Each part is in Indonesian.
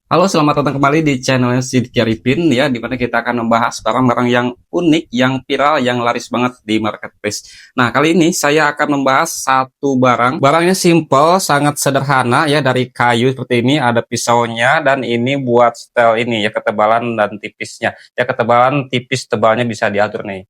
Halo, selamat datang kembali di channel Sidky Arifin ya, di mana kita akan membahas barang-barang yang unik, yang viral, yang laris banget di marketplace. Nah, kali ini saya akan membahas satu barang. Barangnya simple, sangat sederhana ya, dari kayu seperti ini, ada pisaunya, dan ini buat setel ini ya, ketebalan dan tipisnya. Ya, ketebalan tipis tebalnya bisa diatur nih.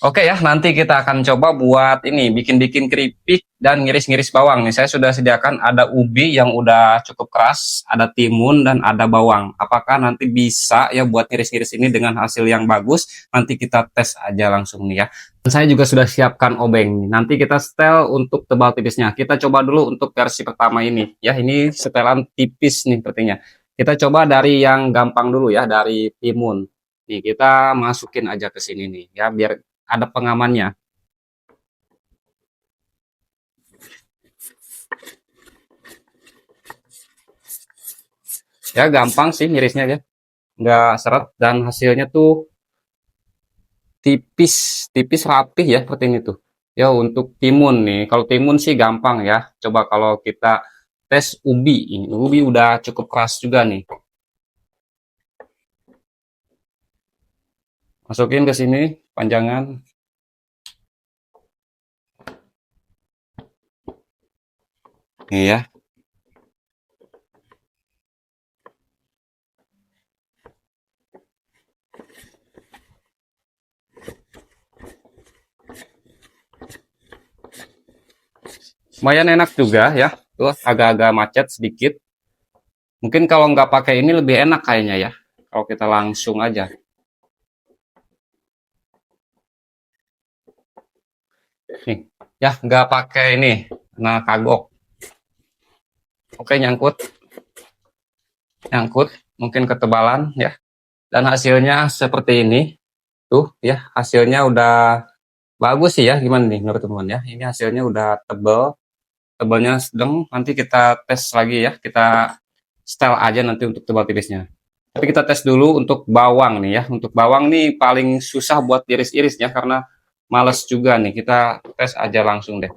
Oke ya, nanti kita akan coba buat ini, bikin-bikin keripik dan ngiris-ngiris bawang nih. Saya sudah sediakan ada ubi yang udah cukup keras, ada timun dan ada bawang. Apakah nanti bisa ya buat ngiris-ngiris ini dengan hasil yang bagus? Nanti kita tes aja langsung nih ya. Dan saya juga sudah siapkan obeng. Nanti kita setel untuk tebal tipisnya. Kita coba dulu untuk versi pertama ini. Ya, ini setelan tipis nih sepertinya. Kita coba dari yang gampang dulu ya, dari timun. Nih, kita masukin aja ke sini nih ya, biar ada pengamannya. Ya gampang sih ngirisnya ya, nggak seret dan hasilnya tuh tipis, tipis rapih ya seperti ini tuh. Ya untuk timun nih, kalau timun sih gampang ya. Coba kalau kita tes ubi, ini ubi udah cukup keras juga nih. Masukin ke sini panjangan. Nih ya. Lumayan enak juga ya. Tuh agak-agak macet sedikit. Mungkin kalau nggak pakai ini lebih enak kayaknya ya. Kalau kita langsung aja. Nih, ya nggak pakai ini. Nah, kagok. Oke, nyangkut, nyangkut. Mungkin ketebalan ya. Dan hasilnya seperti ini. Tuh ya, hasilnya udah bagus sih ya. Gimana nih menurut teman-teman ya? Ini hasilnya udah tebel. Tebalnya sedang. Nanti kita tes lagi ya. Kita setel aja nanti untuk tebal tipisnya. Tapi kita tes dulu untuk bawang nih ya. Untuk bawang nih paling susah buat iris-iris ya. Karena males juga nih. Kita tes aja langsung deh.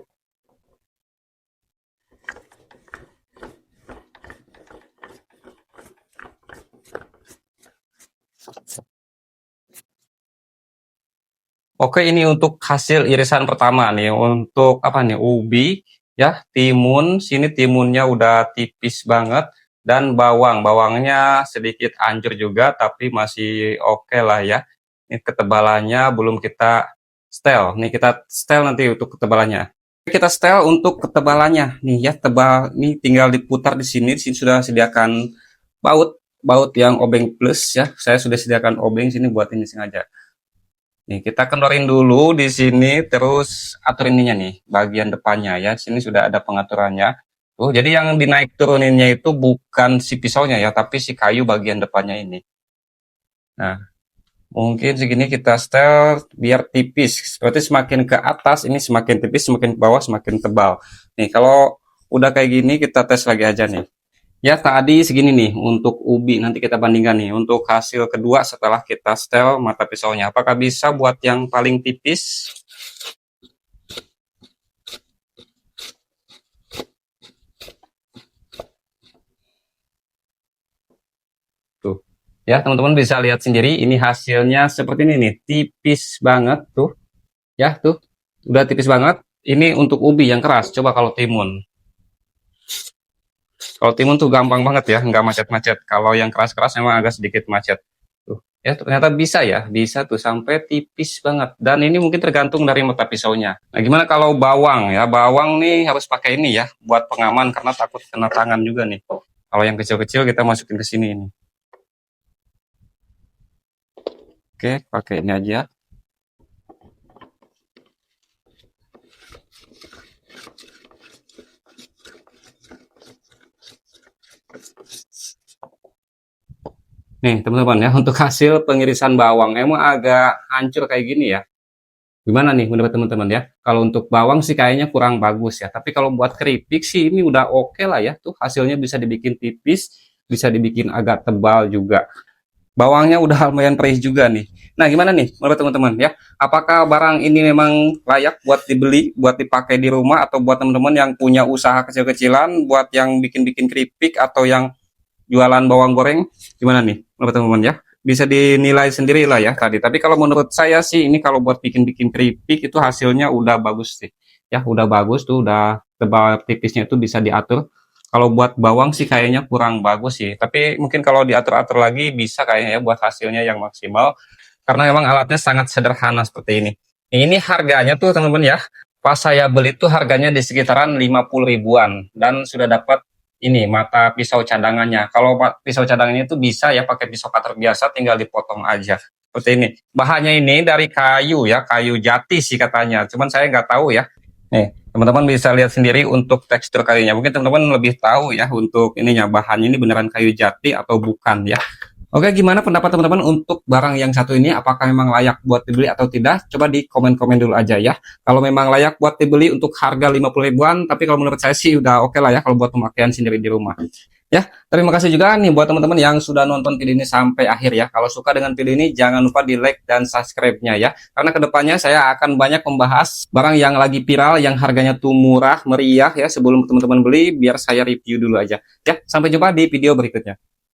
Oke, ini untuk hasil irisan pertama nih. Untuk apa nih? Ubi, ya, timun. Sini timunnya udah tipis banget. Dan bawang. Bawangnya sedikit hancur juga, tapi masih oke lah ya. Ini ketebalannya belum kita setel. Nih kita setel nanti untuk ketebalannya. Kita setel untuk ketebalannya. Nih ya, tebal. Ini tinggal diputar di sini. Di sini sudah sediakan baut. Baut yang obeng plus ya. Saya sudah sediakan obeng sini buat ini sengaja. Nih, kita kendorin dulu di sini, terus atur ininya nih, bagian depannya ya. Sini sudah ada pengaturannya. Tuh, jadi yang dinaik turuninnya itu bukan si pisaunya ya, tapi si kayu bagian depannya ini. Nah, mungkin segini kita setel biar tipis. Berarti semakin ke atas ini semakin tipis, semakin ke bawah semakin tebal. Nih, kalau udah kayak gini kita tes lagi aja nih. Ya, tadi segini nih untuk ubi. Nanti kita bandingkan nih untuk hasil kedua setelah kita setel mata pisaunya. Apakah bisa buat yang paling tipis? Tuh. Ya, teman-teman bisa lihat sendiri ini hasilnya seperti ini nih. Tipis banget tuh. Ya, tuh. Udah tipis banget. Ini untuk ubi yang keras. Coba kalau timun. Kalau timun tuh gampang banget ya, nggak macet-macet. Kalau yang keras-keras memang agak sedikit macet. Tuh, ya ternyata bisa ya, bisa tuh sampai tipis banget. Dan ini mungkin tergantung dari mata pisaunya. Nah, gimana kalau bawang ya? Bawang nih harus pakai ini ya, buat pengaman karena takut kena tangan juga nih. Kalau yang kecil-kecil kita masukin ke sini ini. Oke, pakai ini aja. Nih, teman-teman ya, untuk hasil pengirisan bawang emang agak hancur kayak gini ya. Gimana nih menurut teman-teman ya? Kalau untuk bawang sih kayaknya kurang bagus ya. Tapi kalau buat keripik sih ini udah oke lah ya. Tuh hasilnya bisa dibikin tipis, bisa dibikin agak tebal juga. Bawangnya udah lumayan perih juga nih. Nah, gimana nih menurut teman-teman ya? Apakah barang ini memang layak buat dibeli, buat dipakai di rumah atau buat teman-teman yang punya usaha kecil-kecilan, buat yang bikin-bikin keripik atau yang jualan bawang goreng gimana nih menurut teman-teman ya? Bisa dinilai sendiri lah ya tadi. Tapi kalau menurut saya sih ini kalau buat bikin-bikin keripik itu hasilnya udah bagus sih. Ya udah bagus tuh, udah tebal tipisnya itu bisa diatur. Kalau buat bawang sih kayaknya kurang bagus sih. Tapi mungkin kalau diatur-atur lagi bisa kayaknya ya buat hasilnya yang maksimal. Karena memang alatnya sangat sederhana seperti ini. Ini harganya tuh teman-teman ya. Pas saya beli tuh harganya di sekitaran 50 ribuan dan sudah dapat ini mata pisau cadangannya. Kalau pisau cadangannya itu bisa ya pakai pisau cutter biasa, tinggal dipotong aja. Seperti ini. Bahannya ini dari kayu ya, kayu jati sih katanya. Cuman saya nggak tahu ya. Nih, teman-teman bisa lihat sendiri untuk tekstur kayunya. Mungkin teman-teman lebih tahu ya untuk ininya bahannya ini beneran kayu jati atau bukan ya. Oke, gimana pendapat teman-teman untuk barang yang satu ini? Apakah memang layak buat dibeli atau tidak? Coba di komen-komen dulu aja ya. Kalau memang layak buat dibeli untuk harga 50 ribuan, tapi kalau menurut saya sih udah oke lah ya kalau buat pemakaian sendiri di rumah. Ya, terima kasih juga nih buat teman-teman yang sudah nonton video ini sampai akhir ya. Kalau suka dengan video ini, jangan lupa di like dan subscribe-nya ya. Karena kedepannya saya akan banyak membahas barang yang lagi viral, yang harganya tuh murah, meriah ya. Sebelum teman-teman beli, biar saya review dulu aja. Ya, sampai jumpa di video berikutnya.